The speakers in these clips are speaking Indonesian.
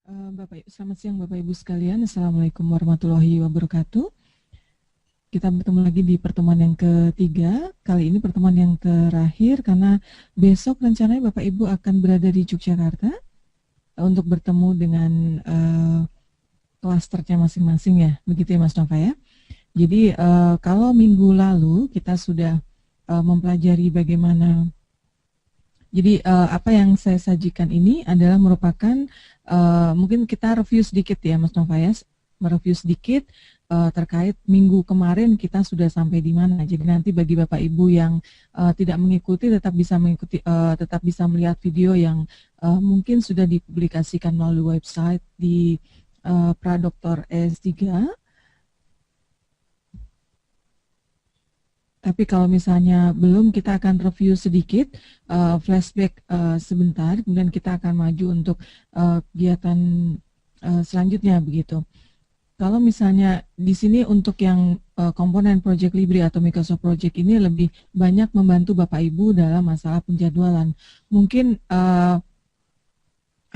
Selamat siang Bapak Ibu sekalian. Assalamualaikum warahmatullahi wabarakatuh. Kita bertemu lagi di pertemuan yang ketiga. Kali ini pertemuan yang terakhir karena besok rencananya Bapak Ibu akan berada di Yogyakarta untuk bertemu dengan klasternya masing-masing ya. Begitu ya Mas Nova ya. Jadi kalau minggu lalu kita sudah mempelajari bagaimana. Jadi apa yang saya sajikan ini adalah merupakan mungkin kita review sedikit ya Mas Nova ya, mereview sedikit terkait minggu kemarin kita sudah sampai di mana. Jadi nanti bagi Bapak Ibu yang tidak mengikuti tetap bisa melihat video yang mungkin sudah dipublikasikan melalui website di Pradoktor S3. Tapi kalau misalnya belum, kita akan review sedikit, flashback sebentar, kemudian kita akan maju untuk kegiatan selanjutnya begitu. Kalau misalnya di sini untuk yang komponen Project Libre atau Microsoft Project ini lebih banyak membantu Bapak Ibu dalam masalah penjadwalan. Mungkin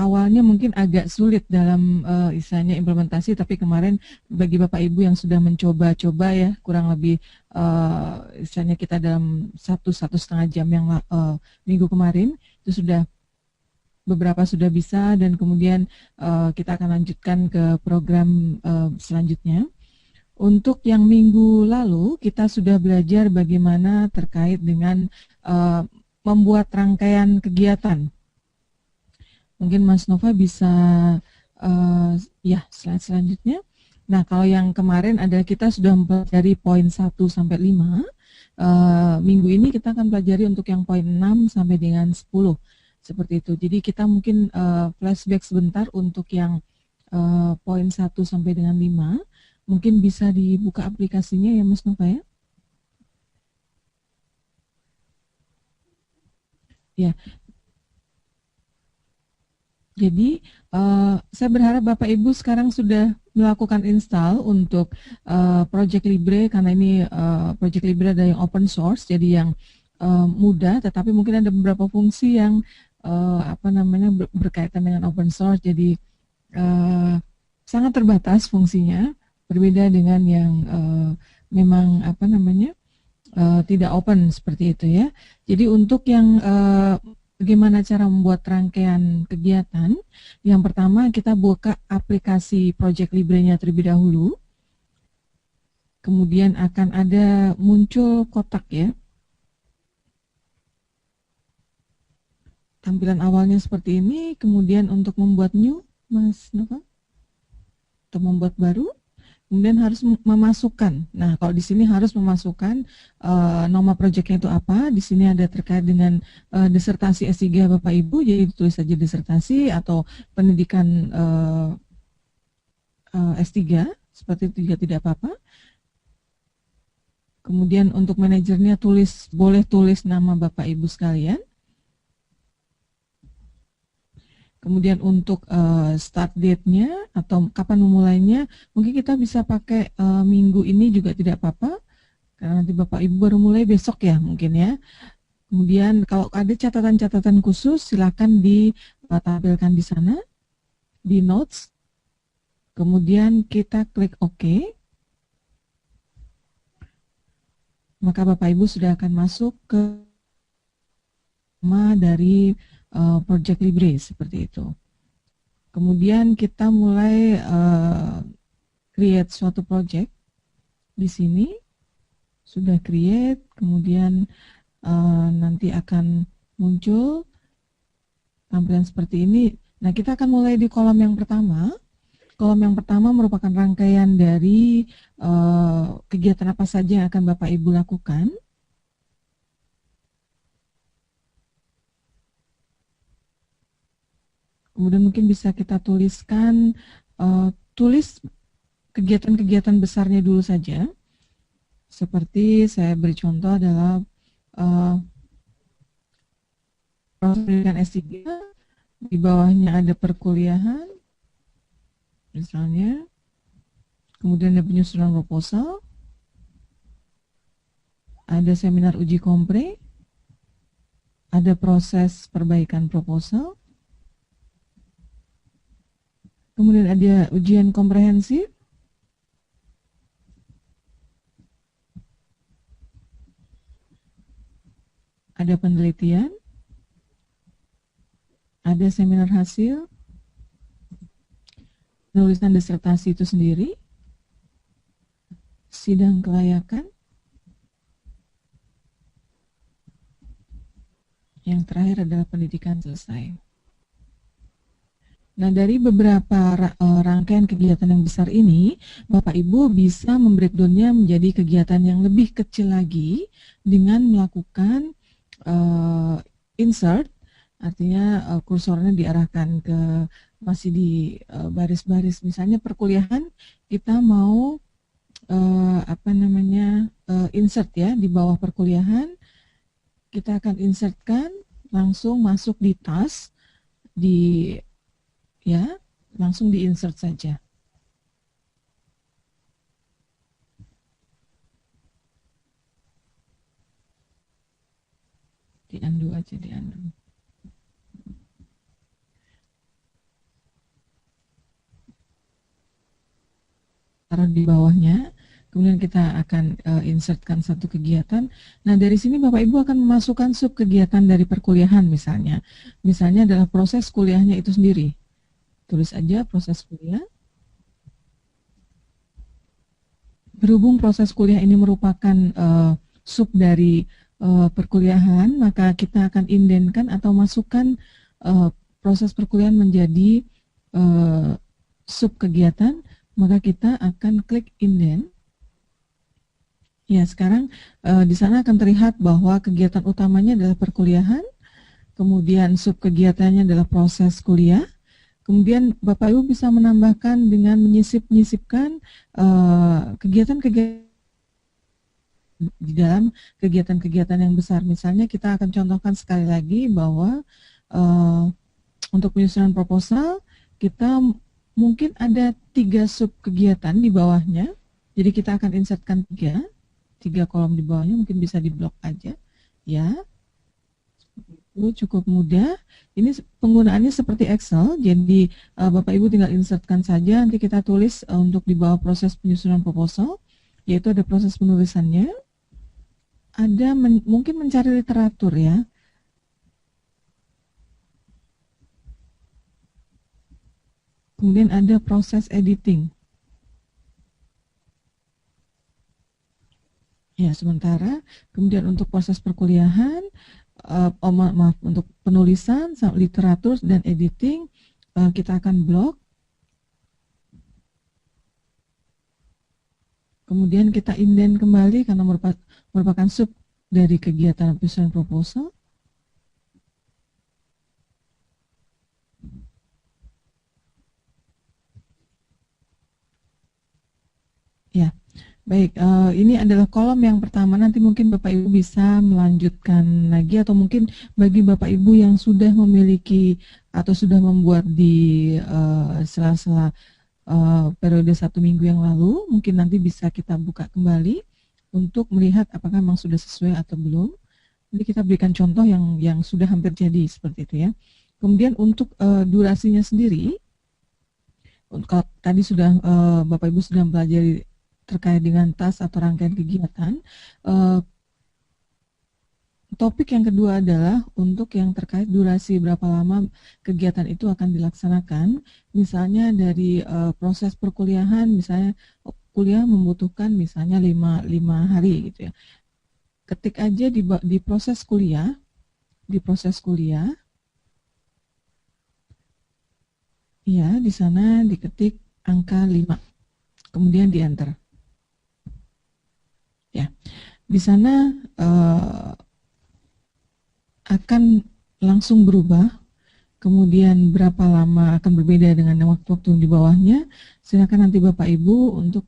awalnya mungkin agak sulit dalam istilahnya implementasi, tapi kemarin bagi Bapak Ibu yang sudah mencoba-coba ya, kurang lebih istilahnya kita dalam satu setengah jam yang minggu kemarin itu sudah beberapa sudah bisa, dan kemudian kita akan lanjutkan ke program selanjutnya. Untuk yang minggu lalu kita sudah belajar bagaimana terkait dengan membuat rangkaian kegiatan. Mungkin Mas Nova bisa ya slide selanjutnya. Nah, kalau yang kemarin adalah kita sudah mempelajari poin 1 sampai 5. Minggu ini kita akan pelajari untuk yang poin 6 sampai dengan 10. Seperti itu. Jadi kita mungkin flashback sebentar untuk yang poin 1 sampai dengan 5. Mungkin bisa dibuka aplikasinya ya Mas Nova ya. Ya. Jadi saya berharap Bapak Ibu sekarang sudah melakukan install untuk Project Libre, karena ini Project Libre ada yang open source, jadi yang mudah, tetapi mungkin ada beberapa fungsi yang berkaitan dengan open source, jadi sangat terbatas fungsinya, berbeda dengan yang memang tidak open seperti itu ya. Jadi untuk yang bagaimana cara membuat rangkaian kegiatan? Yang pertama kita buka aplikasi Project Libre-nya terlebih dahulu. Kemudian akan ada muncul kotak ya. Tampilan awalnya seperti ini. Kemudian untuk membuat new, Mas Nova, untuk membuat baru, kemudian harus memasukkan. Nah, kalau di sini harus memasukkan nama proyeknya itu apa. Di sini ada terkait dengan disertasi S3 Bapak Ibu, jadi tulis saja disertasi atau pendidikan S3, seperti itu juga tidak apa-apa. Kemudian untuk manajernya boleh tulis nama Bapak Ibu sekalian. Kemudian untuk start date-nya atau kapan memulainya, mungkin kita bisa pakai minggu ini juga tidak apa-apa, karena nanti Bapak Ibu baru mulai besok ya mungkin ya. Kemudian kalau ada catatan-catatan khusus silakan ditampilkan di sana, di notes. Kemudian kita klik OK. Maka Bapak Ibu sudah akan masuk ke nama dari Project Libre seperti itu. Kemudian kita mulai create suatu project. Di sini sudah create, kemudian nanti akan muncul tampilan seperti ini. Nah, kita akan mulai di kolom yang pertama. Kolom yang pertama merupakan rangkaian dari kegiatan apa saja yang akan Bapak Ibu lakukan. Kemudian mungkin bisa kita tuliskan, tulis kegiatan-kegiatan besarnya dulu saja. Seperti saya beri contoh adalah proses pendidikan S3, di bawahnya ada perkuliahan, misalnya. Kemudian ada penyusunan proposal, ada seminar uji kompre, ada proses perbaikan proposal, Kemudian ada ujian komprehensif, ada penelitian, ada seminar hasil, penulisan disertasi itu sendiri, sidang kelayakan, yang terakhir adalah pendidikan selesai. Nah, dari beberapa rangkaian kegiatan yang besar ini, Bapak Ibu bisa membreakdownnya menjadi kegiatan yang lebih kecil lagi dengan melakukan insert, artinya kursornya diarahkan ke masih di baris-baris. Misalnya perkuliahan kita mau insert ya di bawah perkuliahan, kita akan insertkan langsung masuk di tas langsung di insert saja. Di undo aja, di undo. Taruh di bawahnya, kemudian kita akan insertkan satu kegiatan. Nah, dari sini Bapak Ibu akan memasukkan sub kegiatan dari perkuliahan misalnya. Misalnya adalah proses kuliahnya itu sendiri. Tulis aja proses kuliah. Berhubung proses kuliah ini merupakan sub dari perkuliahan, maka kita akan indenkan atau masukkan proses perkuliahan menjadi sub kegiatan, maka kita akan klik indent. Ya, sekarang di sana akan terlihat bahwa kegiatan utamanya adalah perkuliahan, kemudian sub kegiatannya adalah proses kuliah. Kemudian Bapak Ibu bisa menambahkan dengan menyisipkan kegiatan-kegiatan di dalam kegiatan-kegiatan yang besar. Misalnya kita akan contohkan sekali lagi bahwa untuk penyusunan proposal kita mungkin ada 3 sub kegiatan di bawahnya. Jadi kita akan insertkan 3 kolom di bawahnya, mungkin bisa diblok aja ya. Itu cukup mudah. Ini penggunaannya seperti Excel, jadi Bapak Ibu tinggal insertkan saja. Nanti kita tulis untuk di bawah proses penyusunan proposal, yaitu ada proses penulisannya, ada mungkin mencari literatur ya. Kemudian ada proses editing. Ya, sementara kemudian untuk proses perkuliahan, untuk penulisan, literatur, dan editing, kita akan blok. Kemudian kita indent kembali karena merupakan sub dari kegiatan penyusunan proposal. Ya, baik. Ini adalah kolom yang pertama. Nanti mungkin Bapak Ibu bisa melanjutkan lagi, atau mungkin bagi Bapak Ibu yang sudah memiliki atau sudah membuat di sela-sela periode 1 minggu yang lalu, mungkin nanti bisa kita buka kembali untuk melihat apakah memang sudah sesuai atau belum. Jadi kita berikan contoh yang sudah hampir jadi seperti itu ya. Kemudian untuk durasinya sendiri, kalau tadi sudah Bapak Ibu sudah mempelajari terkait dengan tas atau rangkaian kegiatan, topik yang kedua adalah untuk yang terkait durasi berapa lama kegiatan itu akan dilaksanakan. Misalnya dari proses perkuliahan, misalnya kuliah membutuhkan misalnya 5 hari gitu ya. Ketik aja di proses kuliah, ya di sana diketik angka 5, kemudian di enter. Ya, di sana akan langsung berubah, kemudian berapa lama akan berbeda dengan waktu-waktu di bawahnya. Silakan nanti Bapak Ibu untuk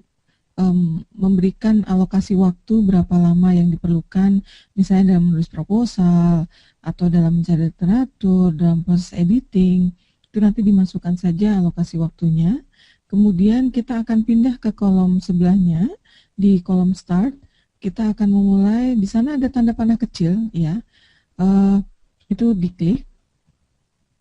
memberikan alokasi waktu berapa lama yang diperlukan, misalnya dalam menulis proposal, atau dalam mencari literatur, dalam proses editing, itu nanti dimasukkan saja alokasi waktunya. Kemudian kita akan pindah ke kolom sebelahnya, di kolom start, kita akan memulai. Di sana ada tanda panah kecil ya, itu diklik.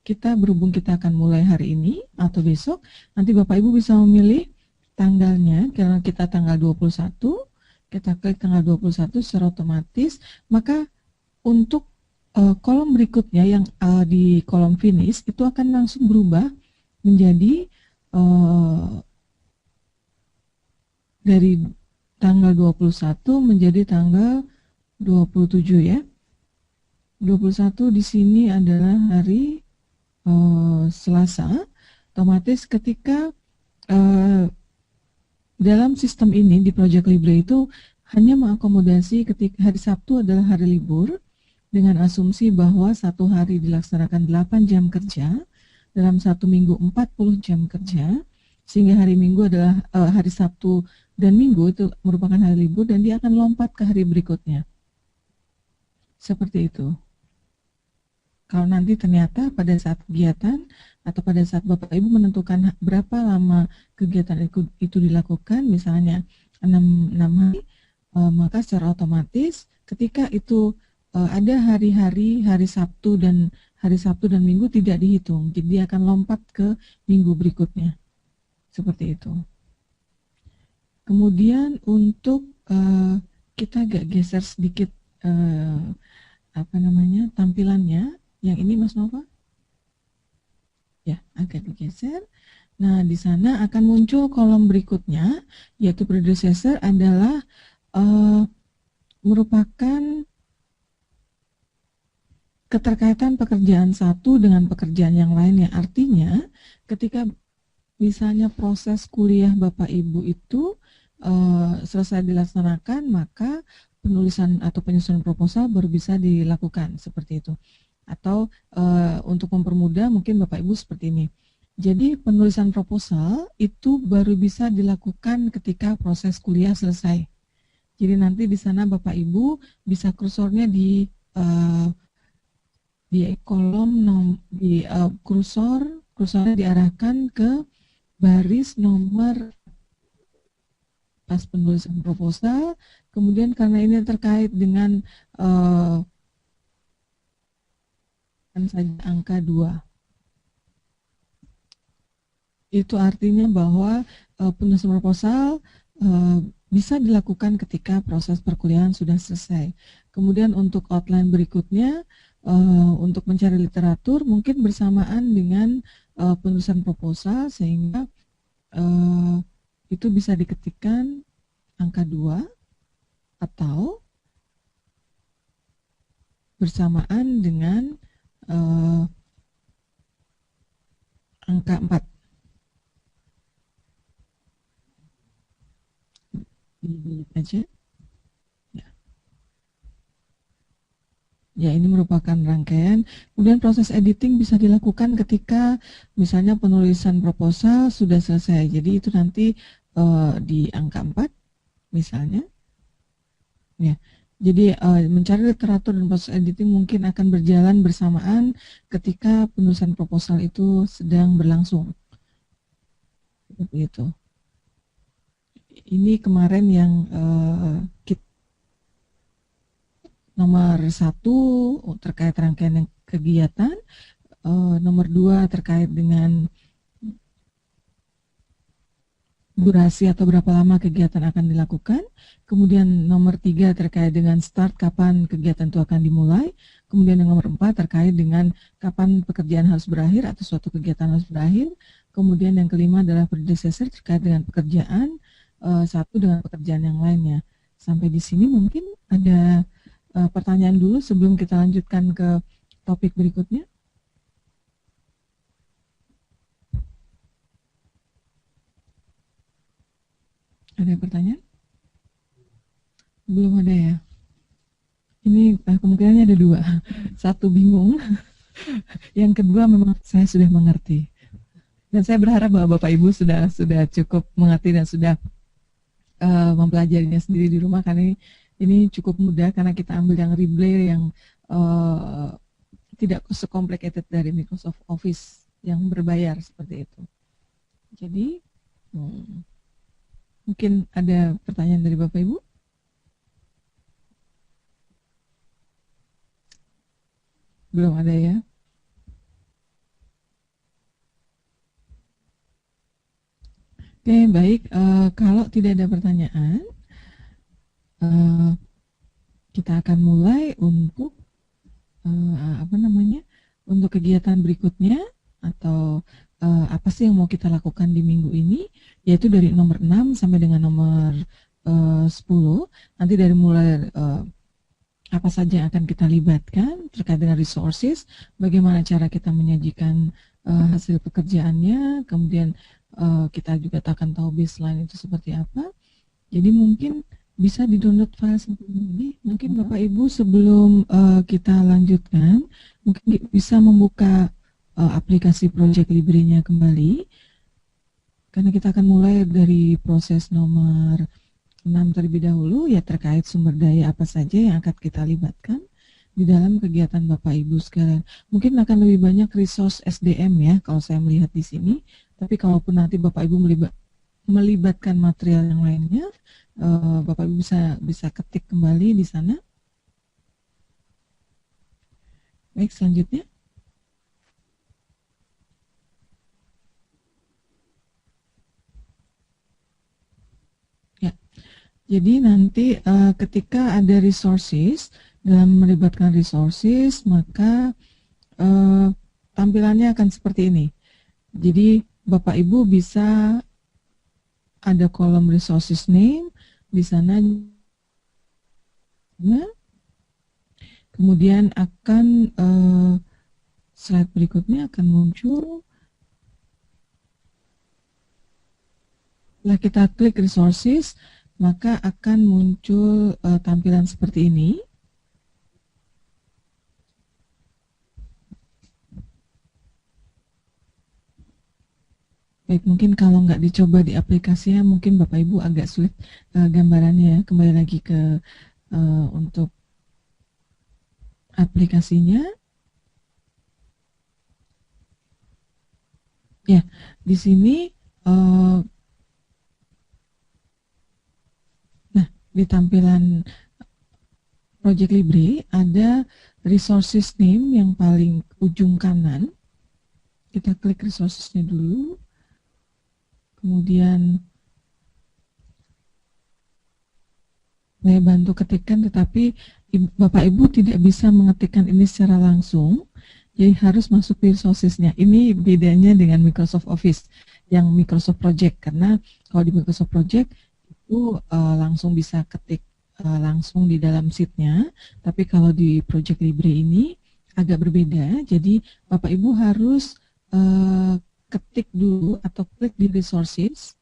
kita berhubung kita akan mulai hari ini atau besok, nanti Bapak Ibu bisa memilih tanggalnya, karena kita tanggal 21, kita klik tanggal 21 secara otomatis, maka untuk kolom berikutnya yang di kolom finish itu akan langsung berubah menjadi dari tanggal 21 menjadi tanggal 27 ya. 21 di sini adalah hari Selasa. Otomatis ketika dalam sistem ini di Project Libre itu hanya mengakomodasi ketika hari Sabtu adalah hari libur dengan asumsi bahwa satu hari dilaksanakan 8 jam kerja, dalam satu minggu 40 jam kerja, sehingga hari Minggu adalah hari Sabtu dan Minggu itu merupakan hari libur dan dia akan lompat ke hari berikutnya. Seperti itu. Kalau nanti ternyata pada saat kegiatan atau pada saat Bapak Ibu menentukan berapa lama kegiatan itu dilakukan, misalnya 6 hari, maka secara otomatis ketika itu ada hari Sabtu dan Minggu tidak dihitung, jadi dia akan lompat ke minggu berikutnya. Seperti itu. Kemudian untuk kita agak geser sedikit tampilannya. Yang ini Mas Nova? Ya, agak digeser. Nah, di sana akan muncul kolom berikutnya, yaitu predecessor adalah merupakan keterkaitan pekerjaan satu dengan pekerjaan yang lainnya. Artinya, ketika misalnya proses kuliah Bapak Ibu itu selesai dilaksanakan, maka penulisan atau penyusunan proposal baru bisa dilakukan, seperti itu. Atau untuk mempermudah mungkin Bapak Ibu seperti ini. Jadi penulisan proposal itu baru bisa dilakukan ketika proses kuliah selesai. Jadi nanti di sana Bapak Ibu bisa kursornya di kolom kursornya diarahkan ke baris nomor pas penulisan proposal. Kemudian karena ini terkait dengan saja angka 2. Itu artinya bahwa penulisan proposal bisa dilakukan ketika proses perkuliahan sudah selesai. Kemudian untuk outline berikutnya, untuk mencari literatur mungkin bersamaan dengan penulisan proposal, sehingga itu bisa diketikkan angka 2 atau bersamaan dengan angka 4. Ini aja. Ya, ini merupakan rangkaian. Kemudian proses editing bisa dilakukan ketika misalnya penulisan proposal sudah selesai. Jadi itu nanti di angka 4 misalnya. Ya. Jadi mencari literatur dan proses editing mungkin akan berjalan bersamaan ketika penulisan proposal itu sedang berlangsung. Seperti itu. Ini kemarin yang nomor 1 terkait rangkaian kegiatan, nomor 2 terkait dengan durasi atau berapa lama kegiatan akan dilakukan, kemudian nomor 3 terkait dengan start, kapan kegiatan itu akan dimulai, kemudian yang nomor 4 terkait dengan kapan pekerjaan harus berakhir atau suatu kegiatan harus berakhir, kemudian yang kelima adalah predecessor terkait dengan pekerjaan satu dengan pekerjaan yang lainnya. Sampai di sini mungkin ada pertanyaan dulu sebelum kita lanjutkan ke topik berikutnya. Ada pertanyaan? Belum ada ya? Ini kemungkinannya ada 2. Satu bingung, yang kedua memang saya sudah mengerti. Dan saya berharap bahwa Bapak Ibu sudah cukup mengerti dan sudah mempelajarinya sendiri di rumah, karena ini cukup mudah karena kita ambil yang Reblay yang tidak se-complicated dari Microsoft Office yang berbayar seperti itu. Jadi mungkin ada pertanyaan dari Bapak Ibu? Belum ada ya? Oke, baik. Kalau tidak ada pertanyaan, kita akan mulai untuk apa namanya, untuk kegiatan berikutnya atau apa sih yang mau kita lakukan di minggu ini, yaitu dari nomor 6 sampai dengan nomor 10. Nanti dari mulai apa saja yang akan kita libatkan terkait dengan resources, bagaimana cara kita menyajikan hasil pekerjaannya, kemudian kita juga akan tahu baseline itu seperti apa. Jadi mungkin bisa di-download file sendiri. Mungkin Bapak Ibu sebelum kita lanjutkan, mungkin bisa membuka aplikasi Project Libre-nya kembali. Karena kita akan mulai dari proses nomor 6 terlebih dahulu, ya terkait sumber daya apa saja yang akan kita libatkan di dalam kegiatan Bapak Ibu sekalian. Mungkin akan lebih banyak resource SDM ya, kalau saya melihat di sini. Tapi kalaupun nanti Bapak Ibu melibatkan material yang lainnya, Bapak Ibu bisa ketik kembali di sana. Baik, selanjutnya. Ya, jadi nanti ketika ada resources, dalam melibatkan resources, maka tampilannya akan seperti ini. Jadi Bapak Ibu bisa ada kolom resources name di sana. Kemudian akan slide berikutnya akan muncul. Setelah kita klik resources, maka akan muncul tampilan seperti ini. Baik, mungkin kalau nggak dicoba di aplikasinya, mungkin Bapak Ibu agak sulit gambarannya. Kembali lagi ke untuk aplikasinya. Ya, di sini nah, di tampilan Project Libre ada resources name yang paling ujung kanan. Kita klik resourcesnya dulu. Kemudian saya bantu ketikkan, tetapi Bapak Ibu tidak bisa mengetikkan ini secara langsung, jadi harus masuk di resourcesnya. Ini bedanya dengan Microsoft Office yang Microsoft Project, karena kalau di Microsoft Project itu langsung bisa ketik langsung di dalam sheet-nya, tapi kalau di Project Libre ini agak berbeda, jadi Bapak Ibu harus ketik dulu atau klik di resources,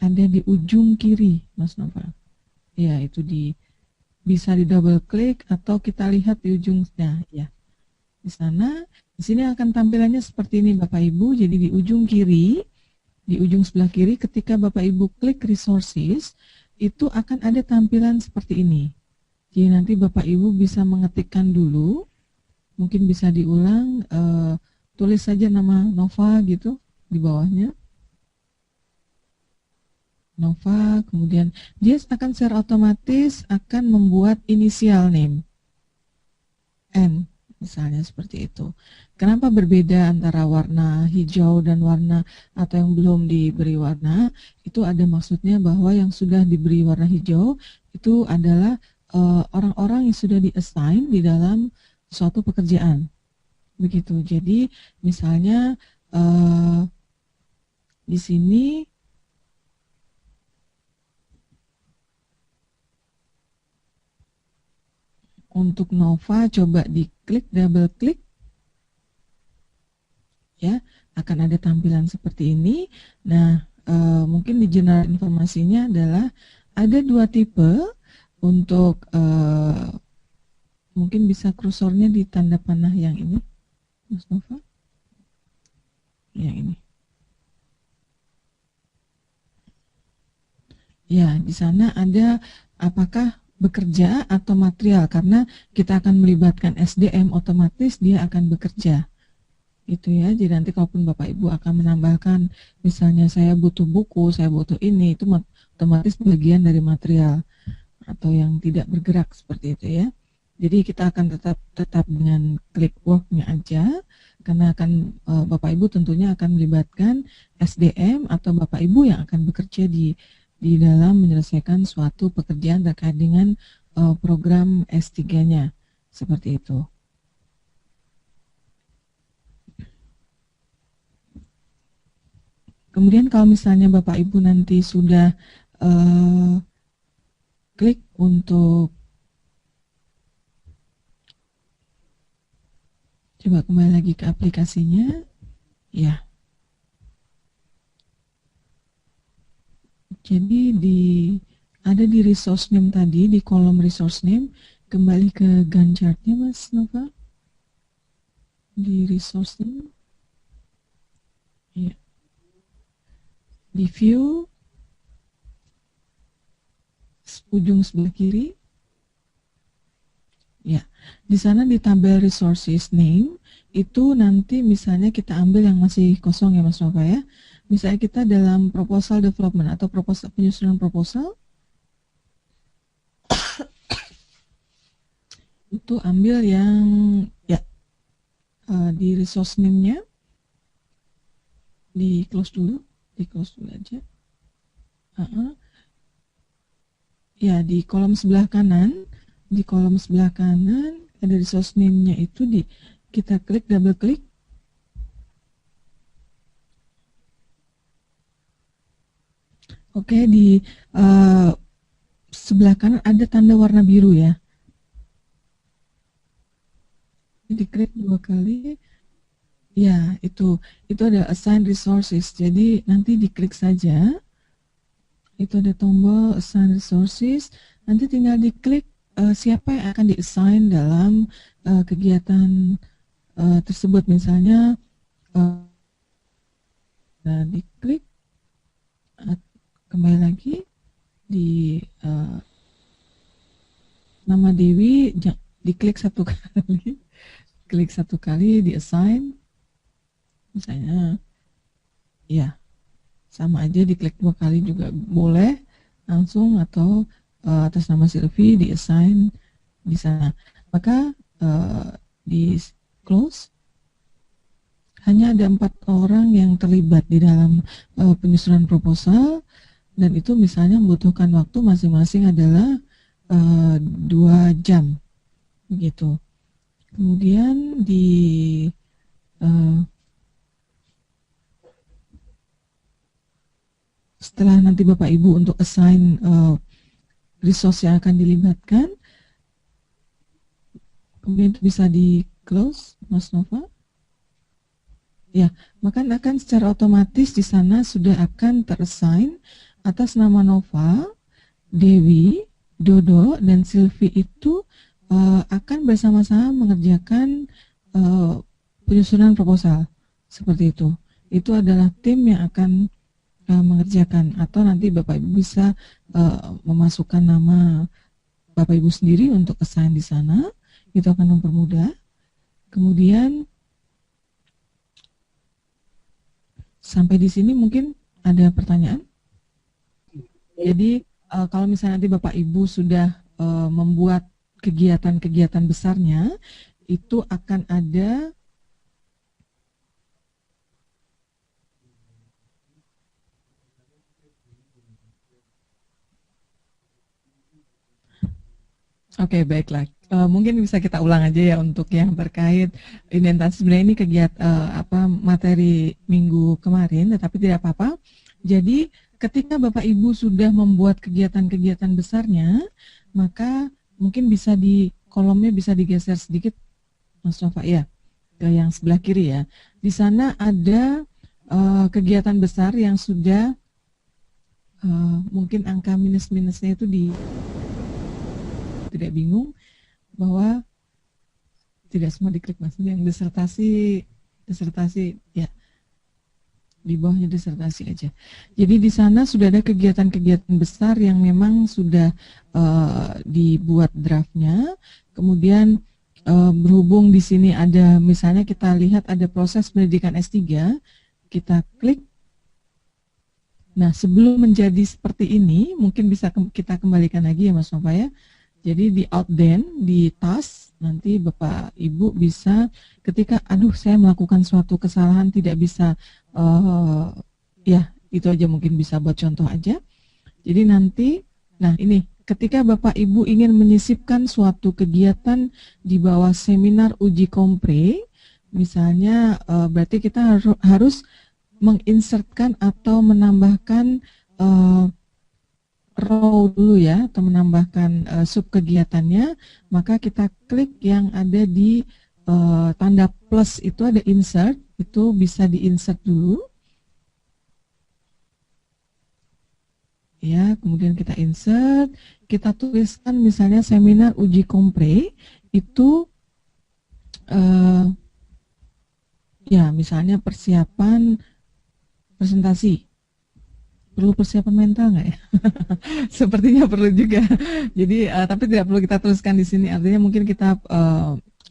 ada di ujung kiri, Mas Nova. Ya, itu bisa di double klik atau kita lihat di ujungnya ya. Di sana, di sini akan tampilannya seperti ini Bapak Ibu. Jadi di ujung kiri, di ujung sebelah kiri ketika Bapak Ibu klik resources, itu akan ada tampilan seperti ini. Jadi nanti Bapak Ibu bisa mengetikkan dulu, mungkin bisa diulang, tulis saja nama Nova gitu di bawahnya. Nova, kemudian dia akan secara otomatis akan membuat inisial name N, misalnya seperti itu. Kenapa berbeda antara warna hijau dan warna atau yang belum diberi warna? Itu ada maksudnya bahwa yang sudah diberi warna hijau itu adalah orang-orang yang sudah di-assign di dalam suatu pekerjaan. Begitu. Jadi misalnya di sini untuk Nova coba diklik, double klik, ya akan ada tampilan seperti ini. Nah mungkin di general informasinya adalah ada dua tipe untuk mungkin bisa kursornya di tanda panah yang ini. Mas Nova, yang ini. Ya, di sana ada apakah bekerja atau material, karena kita akan melibatkan SDM, otomatis dia akan bekerja. Itu ya, jadi nanti kalaupun Bapak Ibu akan menambahkan, misalnya saya butuh buku, saya butuh ini, itu otomatis bagian dari material atau yang tidak bergerak seperti itu ya. Jadi kita akan tetap dengan klik work-nya aja, karena akan Bapak Ibu tentunya akan melibatkan SDM atau Bapak Ibu yang akan bekerja di dalam menyelesaikan suatu pekerjaan terkait dengan program S3-nya, seperti itu. Kemudian kalau misalnya Bapak Ibu nanti sudah klik untuk, coba kembali lagi ke aplikasinya, ya. Jadi ada di resource name tadi, di kolom resource name, kembali ke Gantt chart-nya Mas Nova. Di resource name. Ya. Di view, ujung sebelah kiri. Ya, di sana di tabel resources name, itu nanti misalnya kita ambil yang masih kosong ya Mas Nova ya. Misalnya kita dalam proposal development atau penyusunan proposal, itu ambil yang ya di resource name-nya, di close dulu aja. Ya, di kolom sebelah kanan, ada resource name-nya itu, kita klik, double klik. Oke, di sebelah kanan ada tanda warna biru ya. Diklik 2 kali. Ya, itu ada assign resources. Jadi nanti diklik saja. Itu ada tombol assign resources. Nanti tinggal diklik siapa yang akan di-assign dalam kegiatan tersebut. Misalnya diklik, kembali lagi di nama Dewi, diklik 1 kali, klik 1 kali, di-assign. Misalnya, ya, sama aja, diklik 2 kali juga boleh langsung, atau atas nama Sylvie di-assign di sana. Maka di close, hanya ada 4 orang yang terlibat di dalam penyusunan proposal, dan itu misalnya membutuhkan waktu masing-masing adalah 2 jam, begitu. Kemudian setelah nanti Bapak Ibu untuk assign resource yang akan dilibatkan, kemudian itu bisa di close, Mas Nova. Ya, maka akan secara otomatis di sana sudah akan terassign atas nama Nova, Dewi, Dodo, dan Sylvie itu akan bersama-sama mengerjakan penyusunan proposal, seperti itu. Itu adalah tim yang akan mengerjakan, atau nanti Bapak Ibu bisa memasukkan nama Bapak Ibu sendiri untuk assign di sana, itu akan mempermudah. Kemudian sampai di sini mungkin ada pertanyaan. Jadi kalau misalnya nanti Bapak Ibu sudah membuat kegiatan-kegiatan besarnya, itu akan ada Oke, baiklah. Mungkin bisa kita ulang aja ya untuk yang terkait indentasi. Sebenarnya ini kegiatan materi minggu kemarin, tetapi tidak apa-apa. Jadi ketika Bapak Ibu sudah membuat kegiatan-kegiatan besarnya, maka mungkin bisa kolomnya bisa digeser sedikit, Mas Nova, ya, ke yang sebelah kiri ya. Di sana ada kegiatan besar yang sudah mungkin angka minus-minusnya itu tidak bingung bahwa tidak semua diklik, Mas. Yang disertasi ya, di bawahnya disertasi aja. Jadi di sana sudah ada kegiatan-kegiatan besar yang memang sudah dibuat draftnya. Kemudian berhubung di sini ada, misalnya kita lihat ada proses pendidikan S3, kita klik. Nah, sebelum menjadi seperti ini, mungkin bisa kita kembalikan lagi ya Mas Nova ya. Jadi di outden, di task, nanti Bapak Ibu bisa ketika, aduh saya melakukan suatu kesalahan tidak bisa, ya itu aja mungkin bisa buat contoh aja. Jadi nanti, nah ini, ketika Bapak Ibu ingin menyisipkan suatu kegiatan di bawah seminar uji kompre, misalnya berarti kita harus menginsertkan atau menambahkan row dulu ya, atau menambahkan sub kegiatannya, maka kita klik yang ada di tanda plus itu ada insert, itu bisa di-insert dulu. Ya, kemudian kita insert, kita tuliskan misalnya seminar uji kompre, itu ya misalnya persiapan presentasi. Perlu persiapan mental nggak ya? Sepertinya perlu juga. Jadi tapi tidak perlu kita tuliskan di sini. Artinya mungkin kita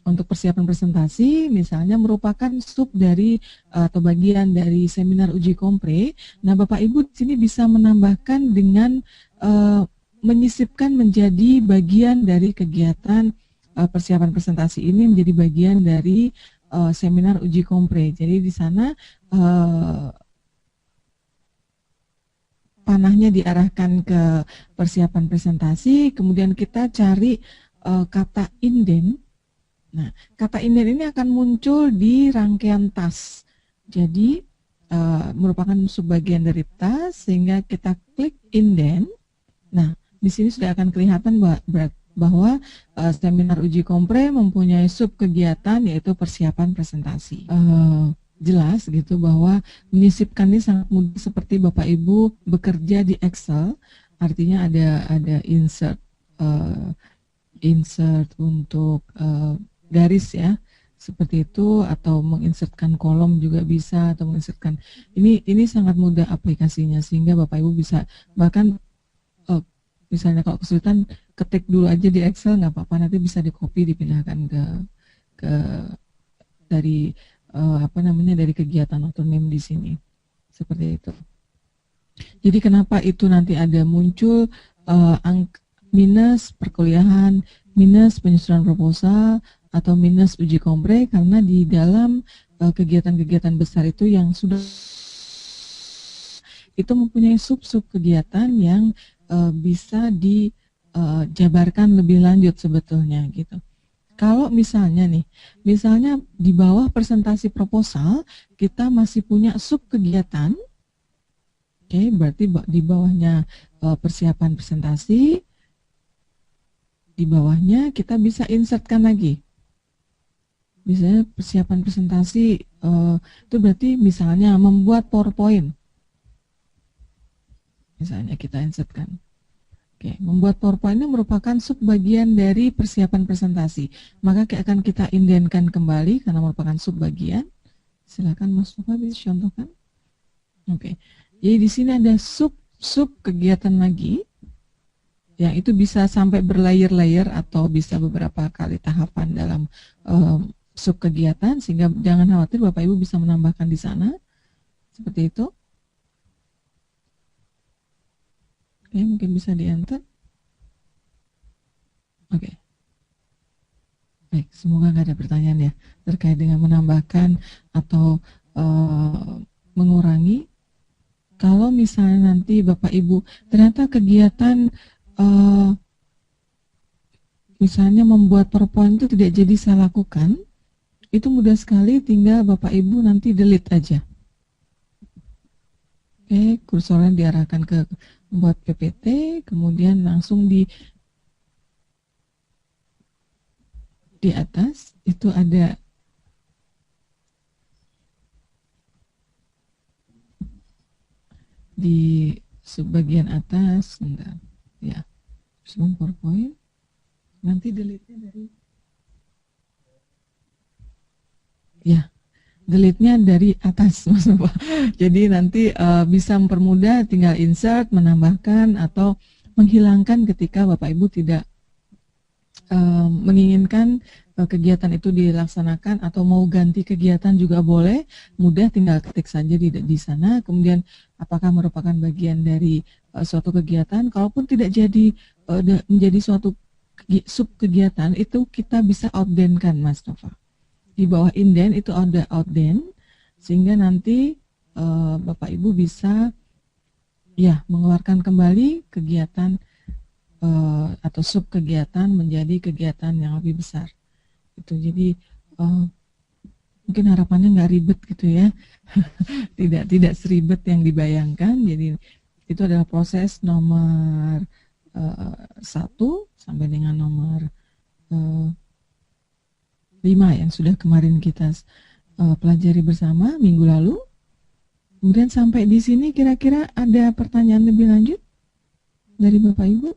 untuk persiapan presentasi misalnya merupakan sub dari atau bagian dari seminar uji kompre. Nah, Bapak Ibu di sini bisa menambahkan dengan menyisipkan menjadi bagian dari kegiatan persiapan presentasi ini menjadi bagian dari seminar uji kompre. Jadi di sana panahnya diarahkan ke persiapan presentasi, kemudian kita cari kata inden. Nah, kata inden ini akan muncul di rangkaian task. Jadi merupakan subbagian dari task, sehingga kita klik inden. Nah, di sini sudah akan kelihatan bahwa seminar uji kompre mempunyai sub kegiatan yaitu persiapan presentasi. Jelas gitu bahwa menyisipkan ini sangat mudah seperti Bapak Ibu bekerja di Excel, artinya ada insert untuk garis ya, seperti itu, atau menginsertkan kolom juga bisa, atau menginsertkan ini sangat mudah aplikasinya, sehingga Bapak Ibu bisa bahkan misalnya kalau kesulitan ketik dulu aja di Excel nggak apa-apa, nanti bisa di copy dipindahkan ke dari dari kegiatan otonom di sini, seperti itu. Jadi kenapa itu nanti ada muncul minus perkuliahan, minus penyusunan proposal, atau minus uji kompre, karena di dalam kegiatan-kegiatan besar itu yang sudah itu mempunyai sub-sub kegiatan yang bisa dijabarkan lebih lanjut sebetulnya gitu. Kalau misalnya di bawah presentasi proposal kita masih punya sub kegiatan, oke, berarti di bawahnya persiapan presentasi, di bawahnya kita bisa insertkan lagi. Misalnya persiapan presentasi itu berarti misalnya membuat PowerPoint, misalnya kita insertkan. Oke, membuat PowerPoint ini merupakan subbagian dari persiapan presentasi. Maka akan kita indenkan kembali karena merupakan subbagian. Silakan Mas Mufa bisa contohkan. Oke, jadi di sini ada sub kegiatan lagi. Yang itu bisa sampai berlayer-layer atau bisa beberapa kali tahapan dalam sub kegiatan, sehingga jangan khawatir, Bapak Ibu bisa menambahkan di sana. Seperti itu. Oke, mungkin bisa di-enter. Oke. Baik, semoga nggak ada pertanyaan ya terkait dengan menambahkan atau mengurangi. Kalau misalnya nanti Bapak Ibu ternyata kegiatan misalnya membuat PowerPoint itu tidak jadi saya lakukan, itu mudah sekali, tinggal Bapak Ibu nanti delete aja. Oke, kursornya diarahkan ke buat PPT, kemudian langsung di atas itu ada di subbagian atas, enggak ya, sebelum PowerPoint, nanti delete-nya dari ya, delete-nya dari atas, Mas Bapak. Jadi nanti bisa mempermudah, tinggal insert, menambahkan atau menghilangkan ketika Bapak Ibu tidak menginginkan kegiatan itu dilaksanakan, atau mau ganti kegiatan juga boleh, mudah, tinggal ketik saja di sana. Kemudian apakah merupakan bagian dari suatu kegiatan, kalaupun tidak jadi menjadi suatu sub kegiatan itu kita bisa outden-kan, Mas Nova. Di bawah inden itu ada outden, sehingga nanti Bapak Ibu bisa ya mengeluarkan kembali kegiatan atau sub kegiatan menjadi kegiatan yang lebih besar. Itu jadi mungkin harapannya nggak ribet gitu ya, tidak seribet yang dibayangkan. Jadi itu adalah proses nomor 1 sampai dengan nomor 5 yang sudah kemarin kita pelajari bersama minggu lalu. Kemudian sampai di sini kira-kira ada pertanyaan lebih lanjut dari Bapak Ibu?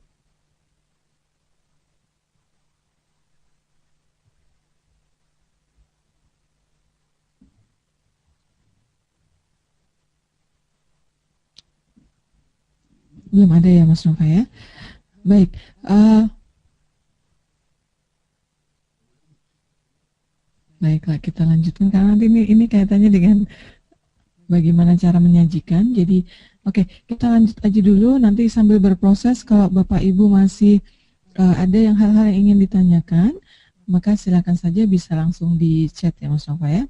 Belum ada ya Mas Nova ya? Baik, baiklah kita lanjutkan karena nanti ini kaitannya dengan bagaimana cara menyajikan. Jadi oke, kita lanjut aja dulu, nanti sambil berproses kalau Bapak Ibu masih ada yang hal-hal yang ingin ditanyakan, maka silakan saja bisa langsung di chat ya Mas Nova ya.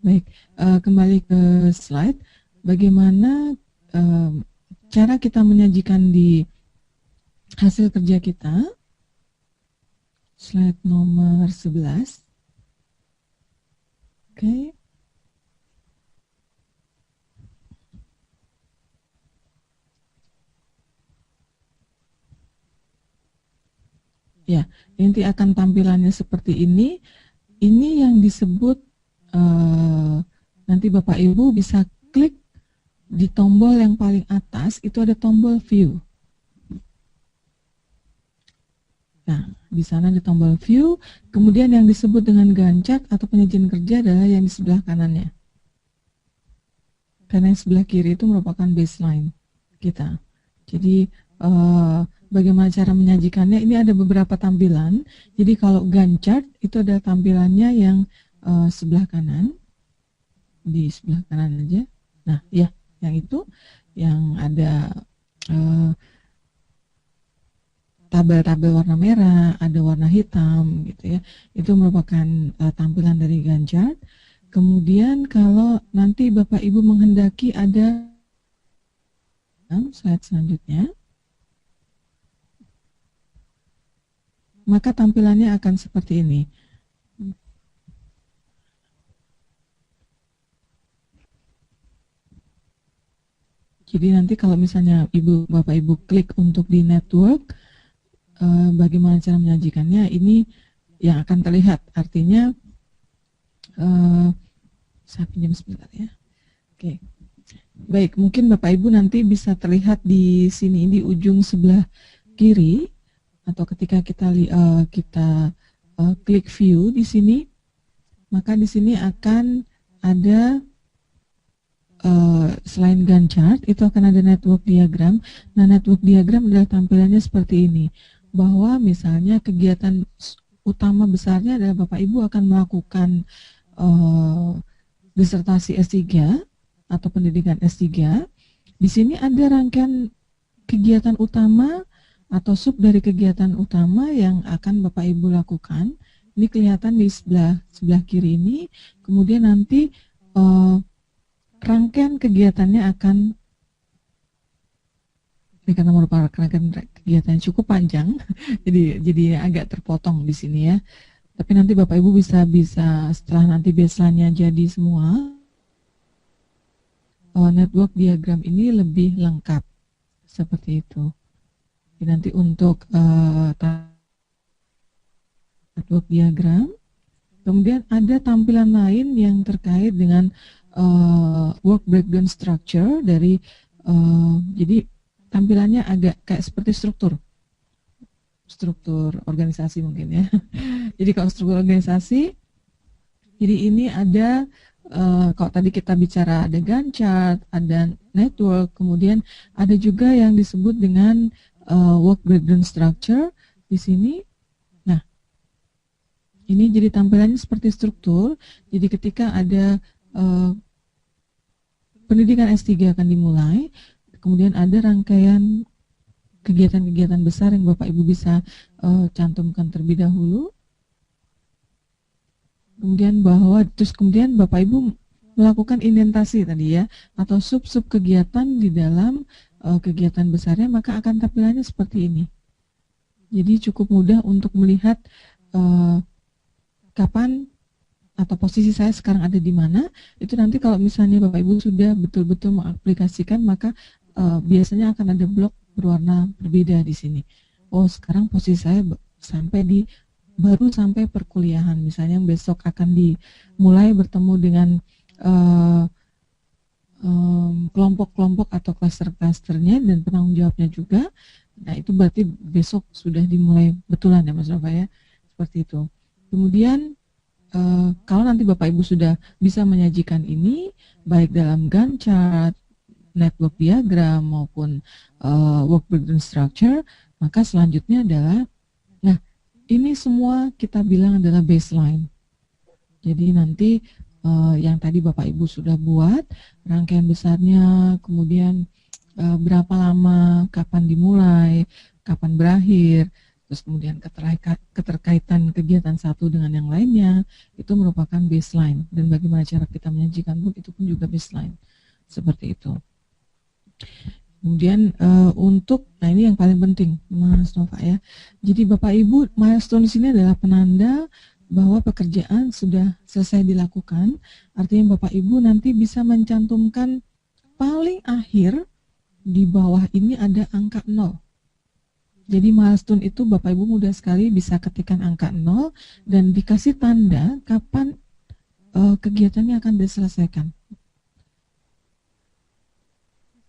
Baik, kembali ke slide. Bagaimana cara kita menyajikan di hasil kerja kita. Slide nomor 11. Oke. Ya, nanti akan tampilannya seperti ini. Ini yang disebut nanti Bapak Ibu bisa klik di tombol yang paling atas, itu ada tombol view. Nah, di sana di tombol view, kemudian yang disebut dengan Gantt chart atau penyajian kerja adalah yang di sebelah kanannya. Karena yang sebelah kiri itu merupakan baseline kita. Jadi bagaimana cara menyajikannya? Ini ada beberapa tampilan. Jadi kalau Gantt chart itu adalah tampilannya yang sebelah kanan, di sebelah kanan aja. Nah, ya, yang itu yang ada tabel-tabel warna merah, ada warna hitam, gitu ya. Itu merupakan tampilan dari Gantt chart. Kemudian kalau nanti Bapak Ibu menghendaki ada slide selanjutnya, maka tampilannya akan seperti ini. Jadi nanti kalau misalnya Bapak Ibu klik untuk di network, bagaimana cara menyajikannya, ini yang akan terlihat. Artinya, saya pinjam sebentar ya. Oke. Baik, mungkin Bapak Ibu nanti bisa terlihat di sini, di ujung sebelah kiri, atau ketika kita klik view di sini, maka di sini akan ada selain Gantt chart, itu akan ada network diagram. Nah, network diagram adalah tampilannya seperti ini, bahwa misalnya kegiatan utama besarnya adalah Bapak Ibu akan melakukan disertasi S3 atau pendidikan S3. Di sini ada rangkaian kegiatan utama atau sub dari kegiatan utama yang akan Bapak Ibu lakukan. Ini kelihatan di sebelah kiri ini. Kemudian nanti rangkaian kegiatannya akan, ini karena merupakan rangkaian kegiatan yang cukup panjang, jadi agak terpotong di sini ya. Tapi nanti Bapak Ibu bisa setelah nanti baseline-nya jadi semua, network diagram ini lebih lengkap seperti itu. Jadi nanti untuk network diagram, kemudian ada tampilan lain yang terkait dengan work breakdown structure dari jadi tampilannya agak kayak seperti struktur organisasi mungkin ya. Jadi kalau struktur organisasi, jadi ini ada kalau tadi kita bicara ada Gantt chart, ada network, kemudian ada juga yang disebut dengan work breakdown structure di sini. Nah, ini jadi tampilannya seperti struktur. Jadi ketika ada pendidikan S3 akan dimulai, kemudian ada rangkaian kegiatan-kegiatan besar yang Bapak Ibu bisa cantumkan terlebih dahulu. Kemudian kemudian Bapak Ibu melakukan indentasi tadi ya, atau sub-sub kegiatan di dalam kegiatan besarnya, maka akan tampilannya seperti ini. Jadi cukup mudah untuk melihat kapan atau posisi saya sekarang ada di mana. Itu nanti kalau misalnya Bapak Ibu sudah betul-betul mengaplikasikan, maka biasanya akan ada blok berwarna berbeda di sini. Oh, sekarang posisi saya baru sampai perkuliahan, misalnya besok akan dimulai bertemu dengan kelompok-kelompok atau klaster-klasternya dan penanggung jawabnya juga. Nah, itu berarti besok sudah dimulai betulan ya Mas Nova ya, seperti itu. Kemudian kalau nanti Bapak Ibu sudah bisa menyajikan ini baik dalam Gantt chart, network diagram maupun work breakdown structure, maka selanjutnya adalah, nah ini semua kita bilang adalah baseline. Jadi nanti yang tadi Bapak Ibu sudah buat rangkaian besarnya, kemudian berapa lama, kapan dimulai, kapan berakhir, terus kemudian keterkaitan kegiatan satu dengan yang lainnya, itu merupakan baseline. Dan bagaimana cara kita menyajikan pun itu pun juga baseline. Seperti itu. Kemudian nah ini yang paling penting Mas Nova ya. Jadi Bapak Ibu, milestone di sini adalah penanda bahwa pekerjaan sudah selesai dilakukan. Artinya Bapak Ibu nanti bisa mencantumkan paling akhir di bawah ini ada angka 0. Jadi milestone itu Bapak Ibu mudah sekali bisa ketikkan angka 0 dan dikasih tanda kapan kegiatannya akan diselesaikan.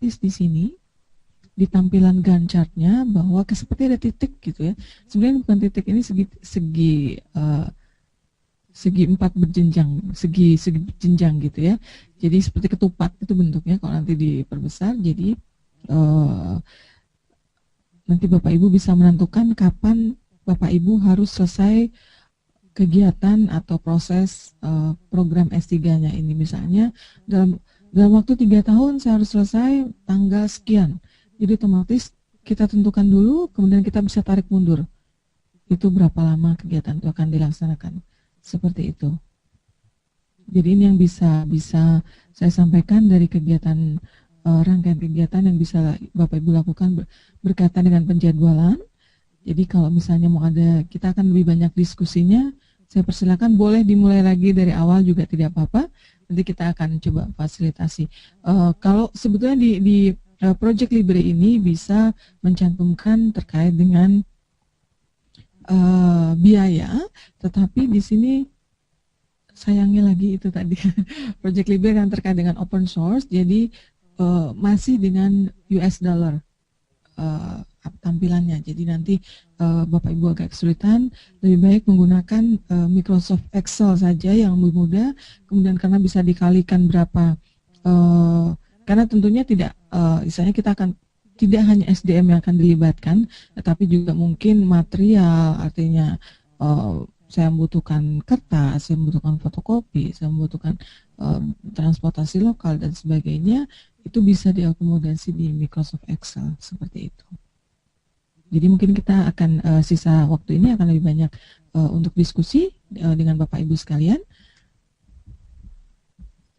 Di sini di tampilan Gantt chart-nya bahwa seperti ada titik gitu ya. Sebenarnya bukan titik, ini segi 4 berjenjang, segi jenjang gitu ya. Jadi seperti ketupat itu bentuknya kalau nanti diperbesar. Jadi nanti Bapak Ibu bisa menentukan kapan Bapak Ibu harus selesai kegiatan atau proses program S3-nya ini. Misalnya dalam waktu 3 tahun saya harus selesai tanggal sekian. Jadi otomatis kita tentukan dulu, kemudian kita bisa tarik mundur. Itu berapa lama kegiatan itu akan dilaksanakan. Seperti itu. Jadi ini yang bisa saya sampaikan dari kegiatan rangkaian kegiatan yang bisa Bapak Ibu lakukan berkaitan dengan penjadwalan. Jadi kalau misalnya mau ada, kita akan lebih banyak diskusinya, saya persilakan boleh dimulai lagi dari awal juga tidak apa-apa. Nanti kita akan coba fasilitasi. Kalau sebetulnya di Project Libre ini bisa mencantumkan terkait dengan biaya, tetapi di sini sayangnya lagi itu tadi Project Libre kan terkait dengan open source, jadi masih dengan US dollar tampilannya. Jadi nanti Bapak Ibu agak kesulitan, lebih baik menggunakan Microsoft Excel saja yang lebih mudah. Kemudian karena bisa dikalikan berapa, karena tentunya tidak, misalnya kita akan tidak hanya SDM yang akan dilibatkan, tetapi juga mungkin material, artinya saya membutuhkan kertas, saya membutuhkan fotokopi, saya membutuhkan transportasi lokal dan sebagainya, itu bisa diakomodasi di Microsoft Excel seperti itu. Jadi mungkin kita akan sisa waktu ini akan lebih banyak untuk diskusi dengan Bapak Ibu sekalian.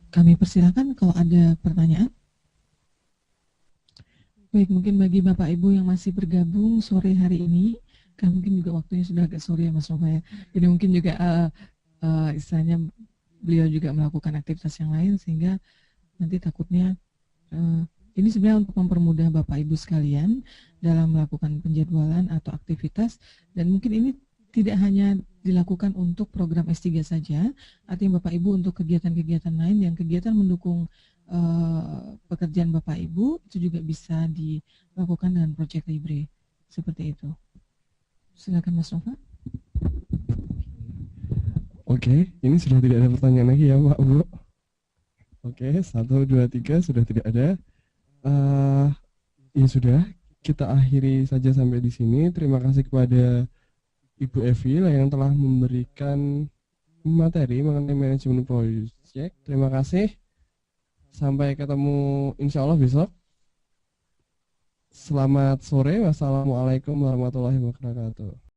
Kami persilakan kalau ada pertanyaan. Baik, mungkin bagi Bapak Ibu yang masih bergabung sore hari ini, kan mungkin juga waktunya sudah agak sore ya Mas Nova ya. Jadi mungkin juga istilahnya beliau juga melakukan aktivitas yang lain, sehingga nanti takutnya ini sebenarnya untuk mempermudah Bapak Ibu sekalian dalam melakukan penjadwalan atau aktivitas, dan mungkin ini tidak hanya dilakukan untuk program S3 saja, artinya Bapak Ibu untuk kegiatan-kegiatan lain yang kegiatan mendukung pekerjaan Bapak Ibu itu juga bisa dilakukan dengan Project Libre seperti itu. Silakan Mas Nova. Oke, ini sudah tidak ada pertanyaan lagi ya Pak Bu. Oke, 1, 2, 3 sudah tidak ada. Ya sudah, kita akhiri saja sampai di sini. Terima kasih kepada Ibu Evi yang telah memberikan materi mengenai manajemen proyek. Terima kasih. Sampai ketemu insya Allah besok. Selamat sore. Wassalamualaikum warahmatullahi wabarakatuh.